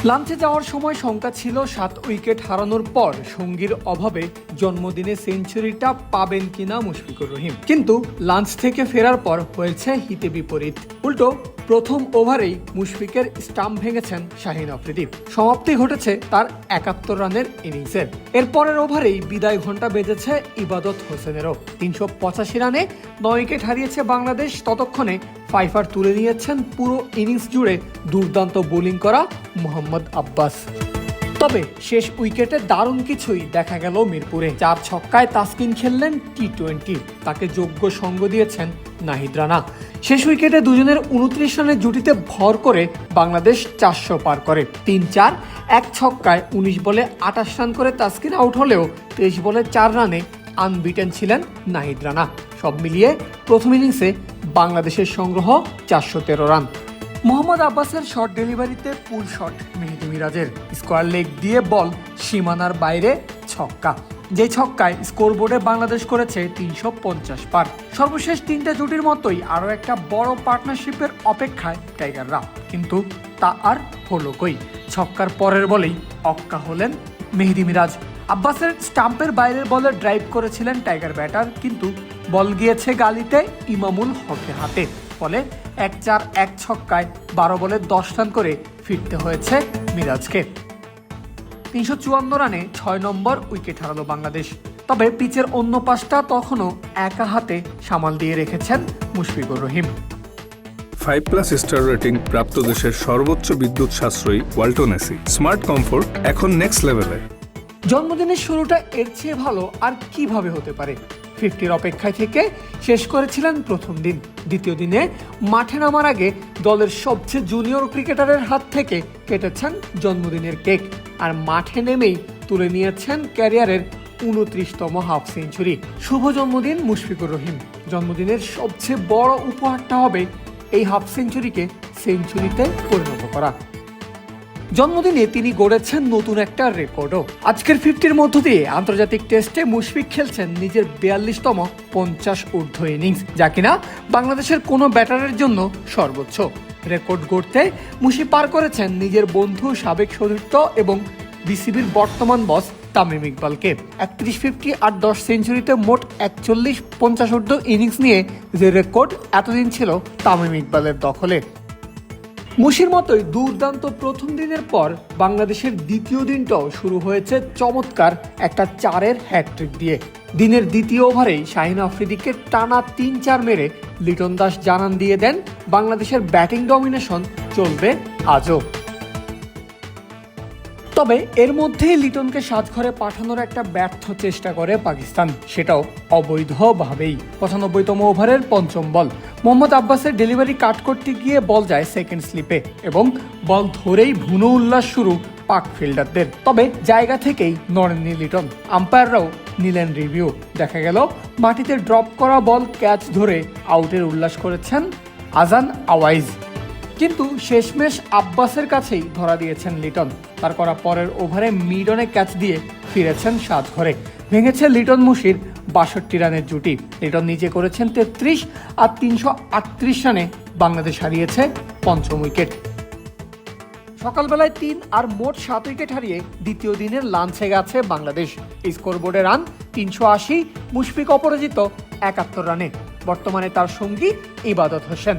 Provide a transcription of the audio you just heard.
লাঞ্চে যাওয়ার সময় শঙ্কা ছিল 7 উইকেট হারানোর পর সঙ্গীর অভাবে জন্মদিনে সেঞ্চুরিটা পাবেন কিনা মুশফিকুর রহিম। কিন্তু লাঞ্চ থেকে ফেরার পর হয়েছে হিতে বিপরীত। উল্টো প্রথম ওভারেই মুশফিকের স্টাম্প ভেঙেছেন শাহিন আফ্রিদি। সমাপ্তি ঘটেছে তার 71 রানের ইনিংসের। এর পরের ওভারেই বিদায় ঘণ্টা বেজেছে ইবাদত হোসেনেরও। 385 রানে 9 উইকেট হারিয়েছে বাংলাদেশ। ততক্ষণে ফাইফার তুলে নিয়েছেন পুরো ইনিংস জুড়ে দুর্দান্ত বোলিং করা মোহাম্মদ আব্বাস। তবে শেষ উইকেটে দারুণ কিছুই দেখা গেল মিরপুরে। 4 ছক্কায় তাসকিন খেললেন টি-20। তাকে যোগ্য সঙ্গ দিয়েছেন নাহিদ রানা। শেষ উইকেটে দুজনের 29 রানের জুটিতে ভর করে বাংলাদেশ 400 পার করে। 3-4 এক ছক্কায় 19 বলে 28 রান করে তাসকিন আউট হলেও 23 বলে 4 রানে আনবিটেন ছিলেন নাহিদ রানা। সব মিলিয়ে প্রথম ইনিংসে বাংলাদেশের সংগ্রহ 413 রান। মোহাম্মদ আব্বাসের শট ডেলিভারিতে পুল শট মেহেদী মিরাজের। স্কোয়ার লেগ দিয়ে বল সীমানার বাইরে ছক্কা, যে ছক্কায় স্কোরবোর্ডে বাংলাদেশ করেছে 350 পার। সর্বশেষ 3টে জুটির মতোই আরও একটা বড় পার্টনারশিপের অপেক্ষায় টাইগাররা, কিন্তু তা আর হলো কই। ছক্কার পরের বলেই অক্কা হলেন মেহেদী মিরাজ। আব্বাসের স্টাম্পের বাইরের বলে ড্রাইভ করেছিলেন টাইগার ব্যাটার, কিন্তু বল গিয়েছে গালিতে ইমামুল হকের হাতে। ফলে 1-4 এক ছক্কায় 12 বলে 10 রান করে ফিরতে হয়েছে মিরাজকে। 354 রানে 6 নম্বর উইকেট হারালো বাংলাদেশ। তবে পিচের অন্য পাশটা তখনও একা হাতে সামাল দিয়ে রেখেছেন মুশফিকুর রহিম। 5+ স্টার রেটিং প্রাপ্ত দেশের সর্বোচ্চ বিদ্যুৎ সাশ্রয়ী ওয়ালটন এসি। স্মার্ট কমফোর্ট এখন নেক্সট লেভেলে। জন্মদিনের শুরুটা এর চেয়ে ভালো আর কিভাবে হতে পারে। 50-র অপেক্ষায় থেকে শেষ করেছিলেন প্রথম দিন। দ্বিতীয় দিনে মাঠে নামার আগে দলের সবচেয়ে জুনিয়র ক্রিকেটারের হাত থেকে কেটেছেন জন্মদিনের কেক, আর মাঠে নেমেই তুলে নিয়েছেন ক্যারিয়ারের 29তম হাফ সেঞ্চুরি। শুভ জন্মদিন মুশফিকুর রহিম। জন্মদিনের সবচেয়ে বড় উপহারটা হবে এই হাফ সেঞ্চুরিকে সেঞ্চুরিতে পরিণত করা। জন্মদিনে তিনি গড়েছেন নতুন একটা রেকর্ডও। আজকের 50-র মধ্য দিয়ে আন্তর্জাতিক টেস্টে মুশফিক খেলছেন নিজের 42তম 50 ঊর্ধ্ব ইনিংস, যা কিনা বাংলাদেশের কোনো ব্যাটারের জন্য সর্বোচ্চ। রেকর্ড গড়তে মুশি পার করেছেন নিজের বন্ধু, সাবেক সতীর্থ এবং বিসিবির বর্তমান বস তামিম ইকবালকে। 31-50 আর 10 সেঞ্চুরিতে মোট 41-50 ঊর্ধ্ব ইনিংস নিয়ে যে রেকর্ড এতদিন ছিল তামিম ইকবালের দখলে। মুশির মতোই দুর্দান্ত প্রথম দিনের পর বাংলাদেশের দ্বিতীয় দিনটাও শুরু হয়েছে চমৎকার একটা 4-এর হ্যাটট্রিক দিয়ে। দিনের দ্বিতীয় ওভারেই শাহিন আফ্রিদিকে টানা 3-4 মেরে লিটন দাস জানান দিয়ে দেন বাংলাদেশের ব্যাটিং ডমিনেশন চলবে আজও। তবে এর মধ্যেই লিটনকে সাজঘরে পাঠানোর একটা ব্যর্থ চেষ্টা করে পাকিস্তান, সেটাও অবৈধভাবেই। 95তম ওভারের 5ম বল মোহাম্মদ আব্বাসের ডেলিভারি কাট করতে গিয়ে বল যায় সেকেন্ড স্লিপে এবং বল ধরেই ভুনো উল্লাস শুরু পাক ফিল্ডারদের। তবে জায়গা থেকেই নড়েননি লিটন। আম্পায়াররাও নিলেন রিভিউ। দেখা গেল মাটিতে ড্রপ করা বল ক্যাচ ধরে আউটের উল্লাস করেছেন আজান আওয়াইজ, কিন্তু শেষমেশ আব্বাসের কাছেই ধরা দিয়েছেন লিটন। তার করা পরের ওভারে মিডনে ক্যাচ দিয়ে ফিরেছেন সাজঘরে। ভেঙেছে লিটন মুশির 62 রানের জুটি। লিটন নিজে করেছেন 33 আর 338 রানে বাংলাদেশ হারিয়েছে 5ম উইকেট। সকালবেলায় 3 আর মোট 7 উইকেট হারিয়ে দ্বিতীয় দিনের লাঞ্চে গেছে বাংলাদেশ। স্কোরবোর্ডে রান 380, মুশফিক অপরাজিত 71 রানে। বর্তমানে তার সঙ্গী ইবাদত হোসেন।